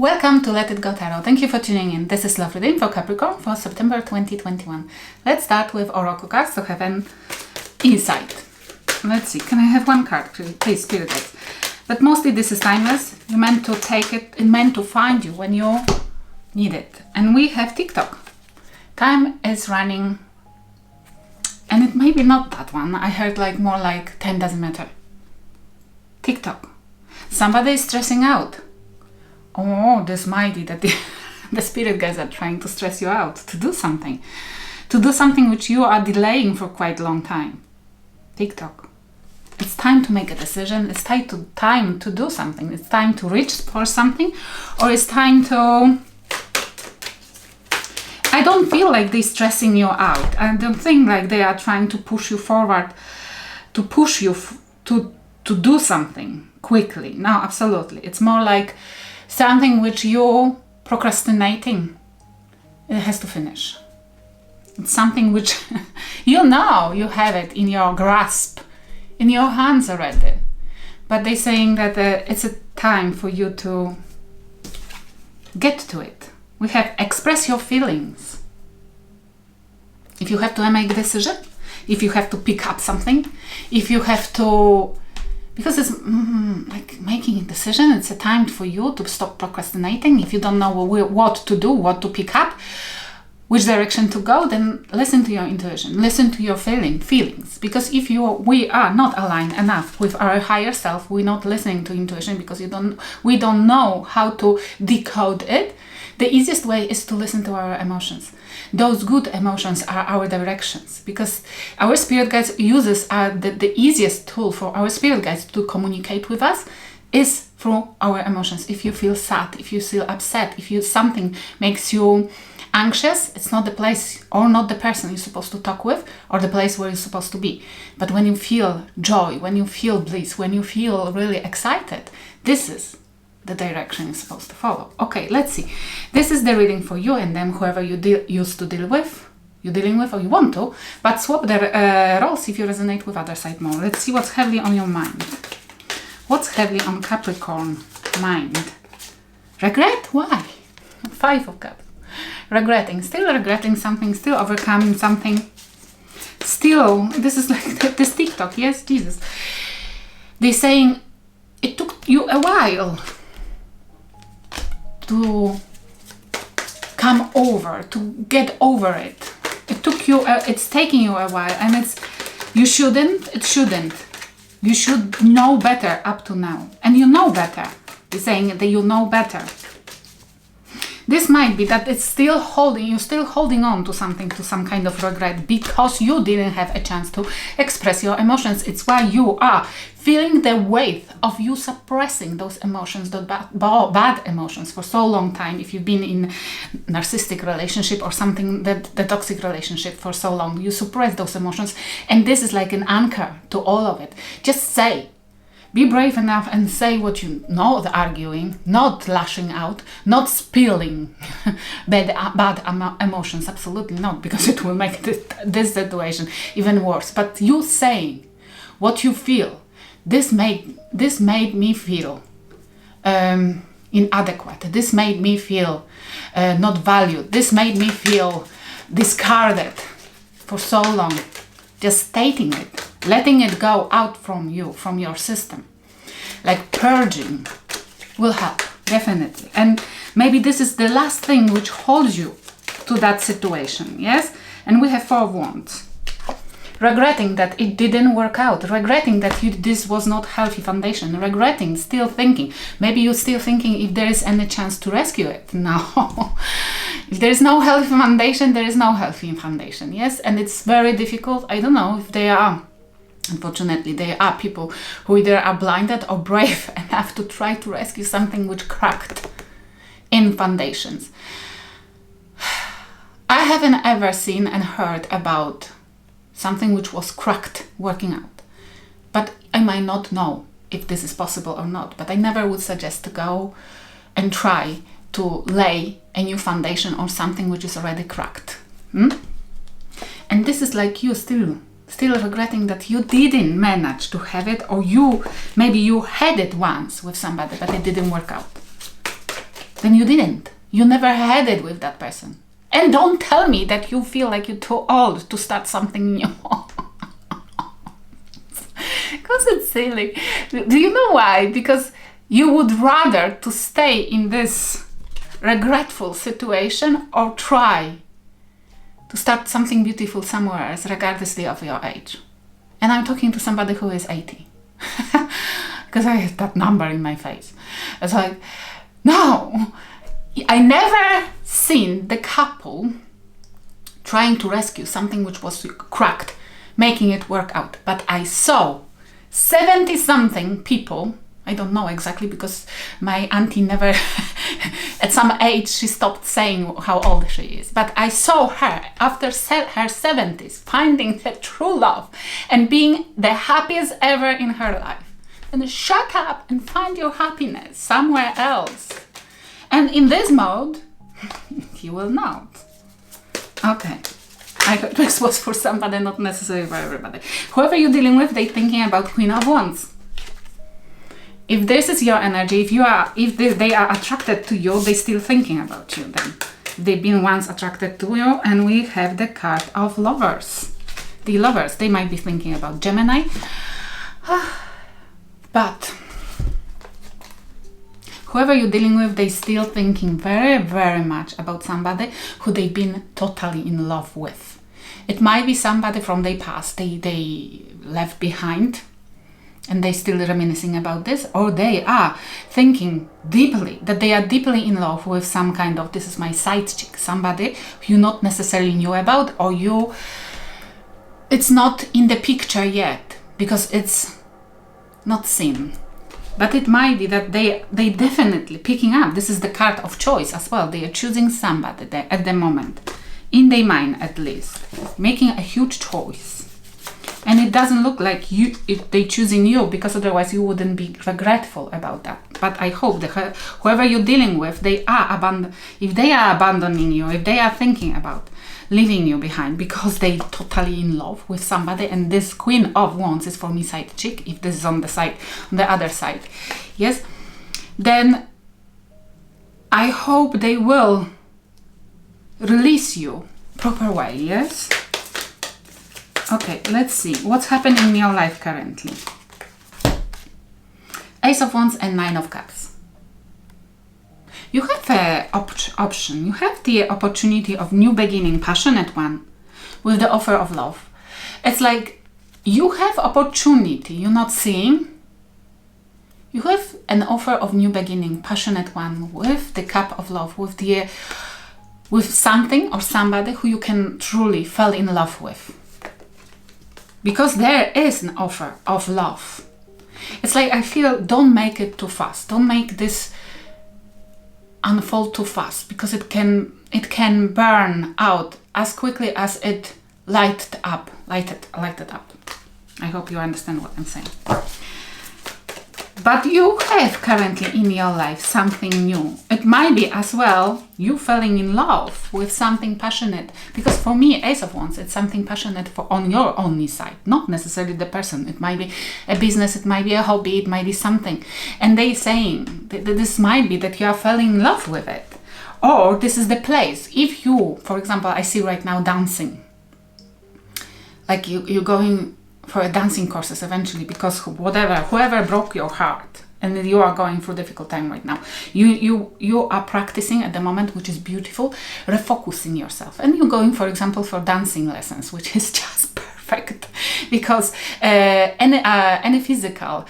Welcome to Let It Go Tarot. Thank you for tuning in. This is Love Reading for Capricorn for September 2021. Let's start with Oracle cards to have an insight. Let's see. Can I have one card, please, Spirit guides? But mostly this is timeless. You're meant to take it, it's meant to find you when you need it. And we have TikTok. Time is running. And it may be not that one. I heard more like 10 doesn't matter. TikTok. Somebody is stressing out. Oh, this might be that the spirit guides are trying to stress you out to do something which you are delaying for quite a long time. TikTok. It's time to make a decision. It's time to do something. It's time to reach for something, or it's time to. I don't feel like they're stressing you out. I don't think like they are trying to push you forward, to push you to do something quickly. No, absolutely. It's more like something which you're procrastinating. It has to finish. It's something which you have it in your grasp, in your hands already. But they're saying that it's a time for you to get to it. We have express your feelings. If you have to make a decision, if you have to pick up something, if you have to, because it's like making a decision, it's a time for you to stop procrastinating. If you don't know what to do, what to pick up, which direction to go, then listen to your intuition, listen to your feelings. Because if we are not aligned enough with our higher self, we're not listening to intuition because we don't know how to decode it. The easiest way is to listen to our emotions. Those good emotions are our directions, because our spirit guides uses the easiest tool for our spirit guides to communicate with us is through our emotions. If you feel sad, if you feel upset, if something makes you anxious, it's not the place or not the person you're supposed to talk with or the place where you're supposed to be. But when you feel joy, when you feel bliss, when you feel really excited, this is the direction you're supposed to follow. Okay, let's see. This is the reading for you and then whoever you used to deal with, you're dealing with or you want to, but swap the roles if you resonate with other side more. Let's see what's heavily on your mind. What's heavily on Capricorn mind? Regret? Why? 5 of Cups. Still regretting something, still overcoming something. Still, this is like this TikTok, yes, Jesus. They're saying it took you a while to come over, to get over it. It's taking you a while, and it shouldn't. You should know better up to now. And you know better. They're saying that you know better. This might be that you're still holding on to something, to some kind of regret, because you didn't have a chance to express your emotions. It's why you are feeling the weight of you suppressing those emotions, those bad emotions for so long time. If you've been in narcissistic relationship or something, the toxic relationship for so long, you suppress those emotions. And this is like an anchor to all of it. Just say. Be brave enough and say what you know, the arguing, not lashing out, not spilling bad emotions, absolutely not, because it will make this situation even worse. But you saying what you feel, this made me feel inadequate, this made me feel not valued, this made me feel discarded for so long. Just stating it, letting it go out from you, from your system, like purging, will help, definitely. And maybe this is the last thing which holds you to that situation, yes? And we have 4 of Wands. Regretting that it didn't work out, regretting that this was not healthy foundation, regretting, still thinking. Maybe you're still thinking if there is any chance to rescue it. No. If there is no healthy foundation, there is no healthy foundation, yes? And it's very difficult. I don't know if they are, unfortunately, there are people who either are blinded or brave enough to try to rescue something which cracked in foundations. I haven't ever seen and heard about something which was cracked working out. But I might not know if this is possible or not. But I never would suggest to go and try to lay a new foundation on something which is already cracked. And this is like you still regretting that you didn't manage to have it, or maybe you had it once with somebody, but it didn't work out. then you didn't. You never had it with that person. And don't tell me that you feel like you're too old to start something new. Because it's silly. Do you know why? Because you would rather to stay in this regretful situation or try to start something beautiful somewhere else, regardlessly of your age. And I'm talking to somebody who is 80. Because I have that number in my face. It's like, no, I never seen the couple trying to rescue something which was cracked, making it work out. But I saw 70-something people, I don't know exactly because my auntie never, at some age she stopped saying how old she is. But I saw her after her 70s finding the true love and being the happiest ever in her life. And shut up and find your happiness somewhere else. And in this mode, you will not. Okay. I hope this was for somebody, not necessarily for everybody. Whoever you're dealing with, they're thinking about Queen of Wands. If this is your energy, if they are attracted to you, they're still thinking about you then. They've been once attracted to you, and we have the card of Lovers. The Lovers, they might be thinking about Gemini. But whoever you're dealing with, they're still thinking very, very much about somebody who they've been totally in love with. It might be somebody from their past they left behind and they're still reminiscing about this, or they are thinking deeply that they are deeply in love with some kind of, this is my side chick, somebody you not necessarily knew about, or it's not in the picture yet because it's not seen. But it might be that they definitely picking up. This is the card of choice as well. They are choosing somebody there at the moment, in their mind at least, making a huge choice. And it doesn't look like if they choosing you, because otherwise you wouldn't be regretful about that. But I hope that whoever you're dealing with, if they are abandoning you, if they are thinking about leaving you behind because they totally in love with somebody, and this Queen of Wands is for me side chick, if this is on the other side, yes, then I hope they will release you proper way, yes. Okay, let's see what's happening in your life currently. Ace of Wands and Nine of Cups. You have an option. You have the opportunity of new beginning, passionate one, with the offer of love. It's like you have opportunity you're not seeing. You have an offer of new beginning, passionate one, with the cup of love, with something or somebody who you can truly fall in love with. Because there is an offer of love. It's like, I feel, don't make it too fast. Don't make this unfold too fast, because it can burn out as quickly as it lighted up. I hope you understand what I'm saying. But you have currently in your life something new. It might be as well you falling in love with something passionate. Because for me, Ace of Wands, it's something passionate on your only side, not necessarily the person. It might be a business, it might be a hobby, it might be something. And they saying that this might be that you are falling in love with it. Or this is the place. If you, for example, I see right now dancing. Like you're going for a dancing courses eventually, because whoever broke your heart and you are going through a difficult time right now, you are practicing at the moment, which is beautiful, refocusing yourself, and you're going, for example, for dancing lessons, which is just perfect, because any physical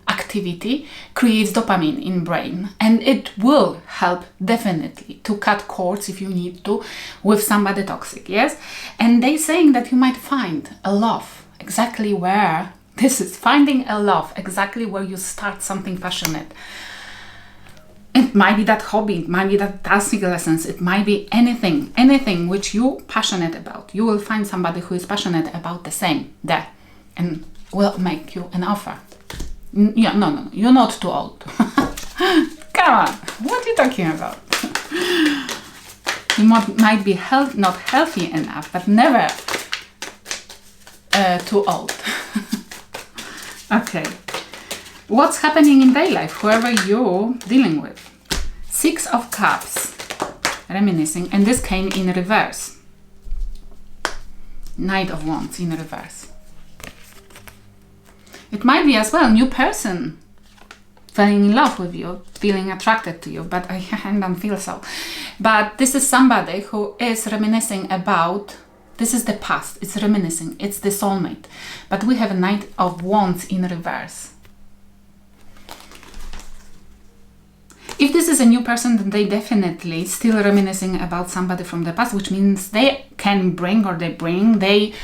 activity creates dopamine in brain, and it will help definitely to cut cords if you need to with somebody toxic, yes. And they saying that you might find a love exactly where this is, finding a love exactly where you start something passionate. It might be that hobby, it might be that dancing lessons, it might be anything which you're passionate about. You will find somebody who is passionate about the same there and will make you an offer. Yeah, no, you're not too old. Come on, what are you talking about? You might be not healthy enough, but never too old. Okay, what's happening in their life, whoever you're dealing with? Six of Cups, reminiscing, and this came in reverse. Knight of Wands in reverse. It might be as well new person falling in love with you, feeling attracted to you, but I don't feel so. But this is somebody who is reminiscing about, this is the past, it's reminiscing, it's the soulmate. But we have a Knight of Wands in reverse. If this is a new person, then they definitely still reminiscing about somebody from the past, which means they can bring, or they bring, the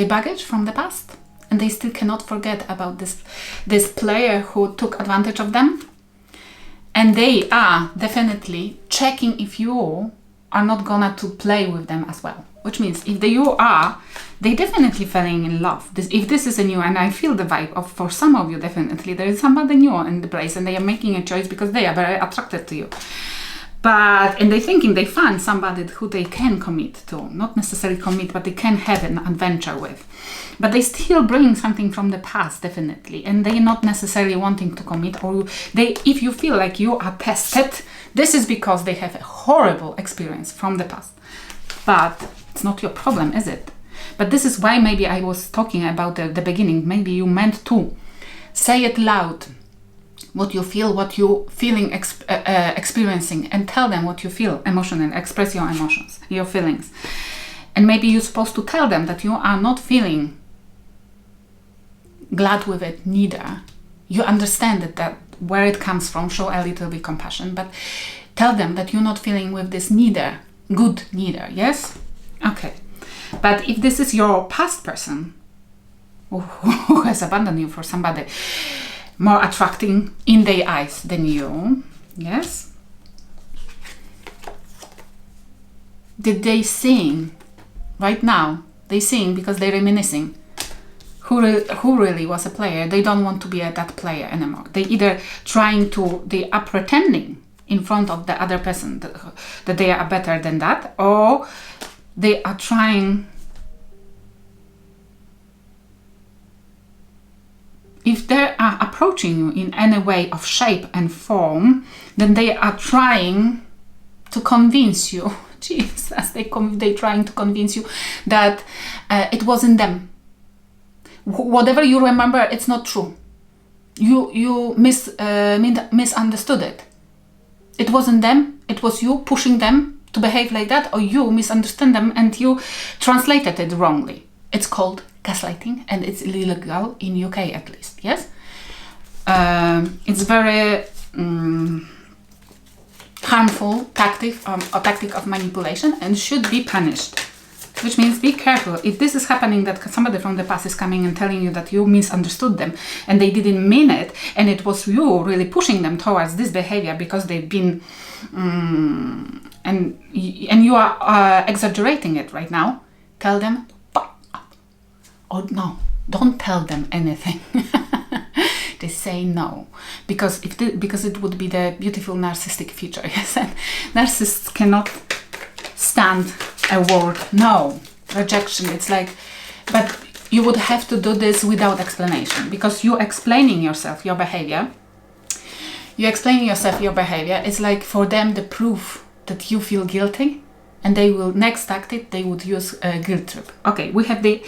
baggage from the past, and they still cannot forget about this player who took advantage of them. And they are definitely checking if you are not gonna to play with them as well. Which means if you are, they definitely falling in love. If this is a new, and I feel the vibe of, for some of you definitely, there is somebody new in the place and they are making a choice because they are very attracted to you. But, and they thinking they find somebody who they can commit to, not necessarily commit, but they can have an adventure with. But they still bring something from the past, definitely, and they're not necessarily wanting to commit, or they, if you feel like you are tested, this is because they have a horrible experience from the past. But it's not your problem, is it? But this is why maybe I was talking about the beginning. Maybe you meant to say it loud, what you feel, what you feeling, experiencing, and tell them what you feel emotionally. Express your emotions, your feelings. And maybe you're supposed to tell them that you are not feeling glad with it neither. You understand that where it comes from, show a little bit compassion, but tell them that you're not feeling with this neither, good neither, yes? Okay. But if this is your past person who has abandoned you for somebody more attracting in their eyes than you, yes? Did they sing right now? They sing because they're reminiscing. Who really was a player? They don't want to be that player anymore. They either they are pretending in front of the other person that they are better than that, or they are trying, if they are approaching you in any way of shape and form, then they are trying to convince you, Jesus, they're trying to convince you that it wasn't them. Whatever you remember, it's not true. You misunderstood it. It wasn't them, it was you pushing them to behave like that, or you misunderstand them and you translated it wrongly. It's called gaslighting, and it's illegal in UK at least, yes? It's very harmful tactic of manipulation and should be punished. Which means be careful. If this is happening, that somebody from the past is coming and telling you that you misunderstood them and they didn't mean it, and it was you really pushing them towards this behavior because they've been and you are exaggerating it right now, tell them, or no, don't tell them anything. They say no, because because it would be the beautiful narcissistic feature. Yes, and narcissists cannot stand a word no, rejection. It's like, but you would have to do this without explanation, because you explaining yourself, your behavior. You explaining yourself, your behavior is like for them the proof that you feel guilty, and they will next tactic they would use a guilt trip. Okay, we have the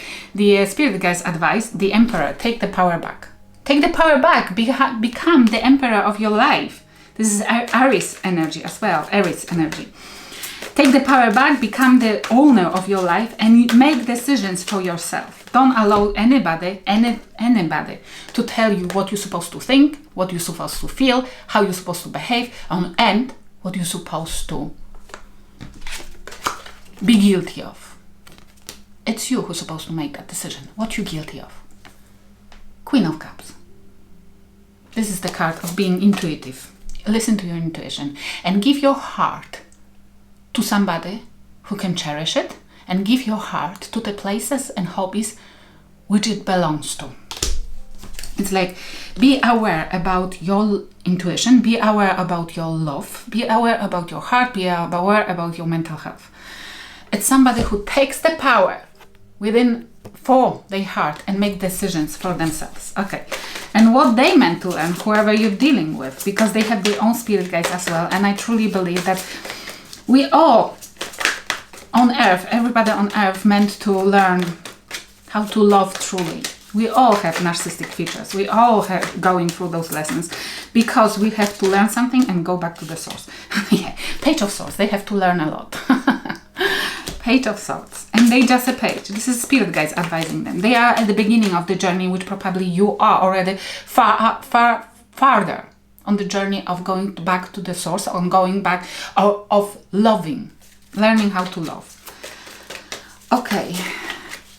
spirit guides advice. The Emperor, take the power back. Take the power back. Become the emperor of your life. This is Aries energy as well. Aries energy. Take the power back, become the owner of your life, and make decisions for yourself. Don't allow anybody to tell you what you're supposed to think, what you're supposed to feel, how you're supposed to behave, and what you're supposed to be guilty of. It's you who's supposed to make that decision. What you're guilty of. Queen of Cups. This is the card of being intuitive. Listen to your intuition and give your heart to somebody who can cherish it, and give your heart to the places and hobbies which it belongs to. It's like, be aware about your intuition, be aware about your love, be aware about your heart, be aware about your mental health. It's somebody who takes the power within for their heart and make decisions for themselves. Okay, and what they meant to learn, whoever you're dealing with, because they have their own spirit guides as well. And I truly believe that we all on earth, everybody on earth meant to learn how to love truly. We all have narcissistic features. We all have going through those lessons because we have to learn something and go back to the source. Yeah, Page of Swords, they have to learn a lot. Page of Swords, and they just a page. This is spirit guides advising them. They are at the beginning of the journey, which probably you are already farther on the journey of going back to the source, on going back of loving, learning how to love. Okay,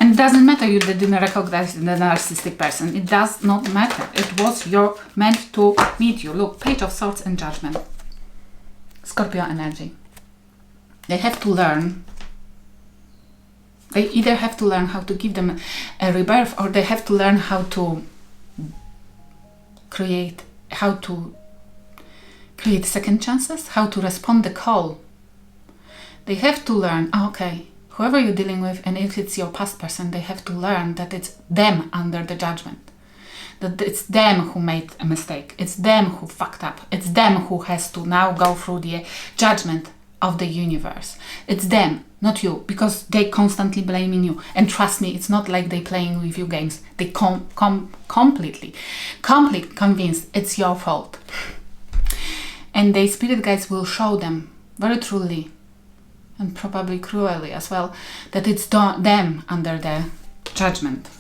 and it doesn't matter you didn't recognize the narcissistic person. It does not matter. It was meant to meet you. Look, Page of Swords and Judgment. Scorpio energy. They have to learn. They either have to learn how to give them a rebirth, or they have to learn how to create second chances, how to respond the call. They have to learn, okay, whoever you're dealing with, and if it's your past person, they have to learn that it's them under the judgment. That it's them who made a mistake. It's them who fucked up. It's them who has to now go through the judgment of the universe. It's them, not you, because they constantly blaming you. And trust me, it's not like they playing with you games. They completely convinced it's your fault. And the spirit guides will show them very truly, and probably cruelly as well, that it's them under the judgment.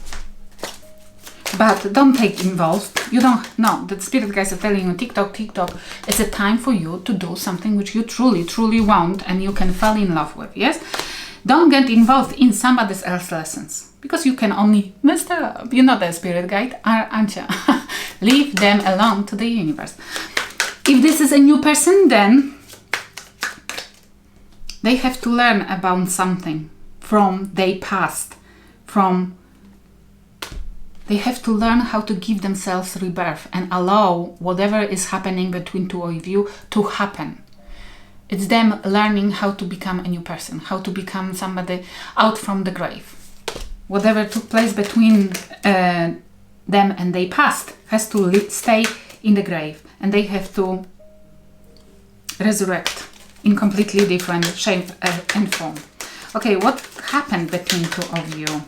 But don't take involved. You don't know. The spirit guides are telling you, TikTok, it's a time for you to do something which you truly want and you can fall in love with. Yes? Don't get involved in somebody else's lessons, because you can only mess up. You're not a spirit guide, aren't you? Leave them alone to the universe. If this is a new person, then they have to learn about something from their past, they have to learn how to give themselves rebirth and allow whatever is happening between two of you to happen. It's them learning how to become a new person, how to become somebody out from the grave. Whatever took place between them and their past has to stay in the grave, and they have to resurrect in completely different shape and form. Okay, what happened between two of you?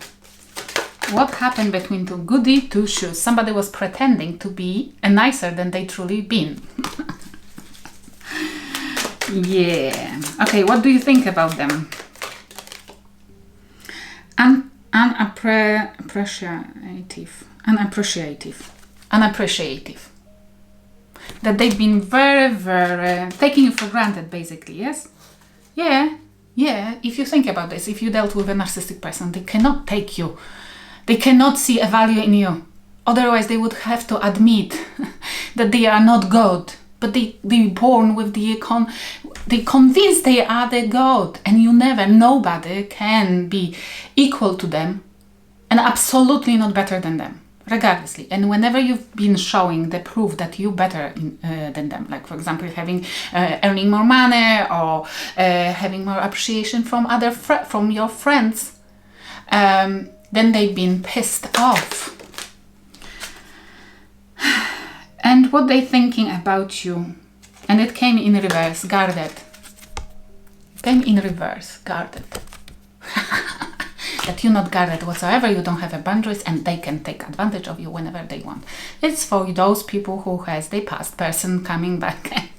What happened between two? Goody two shoes. Somebody was pretending to be nicer than they truly been. Yeah. Okay, what do you think about them? Unappreciative. That they've been very taking you for granted, basically, yes? Yeah, if you think about this, if you dealt with a narcissistic person, they cannot take you. They cannot see a value in you. Otherwise, they would have to admit that they are not God. But they're born with they convinced they are the God. And nobody can be equal to them and absolutely not better than them, regardlessly. And whenever you've been showing the proof that you're better than them, like for example, earning more money or having more appreciation from your friends, then they've been pissed off. And what they thinking about you, and it came in reverse, guarded. That you're not guarded whatsoever, you don't have a boundaries, and they can take advantage of you whenever they want. It's for those people who has their past person coming back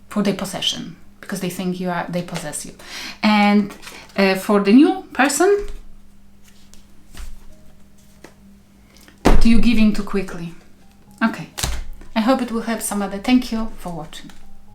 for their possession, because they think they possess you. And for the new person, you're giving too quickly. Okay, I hope it will help somebody. Thank you for watching.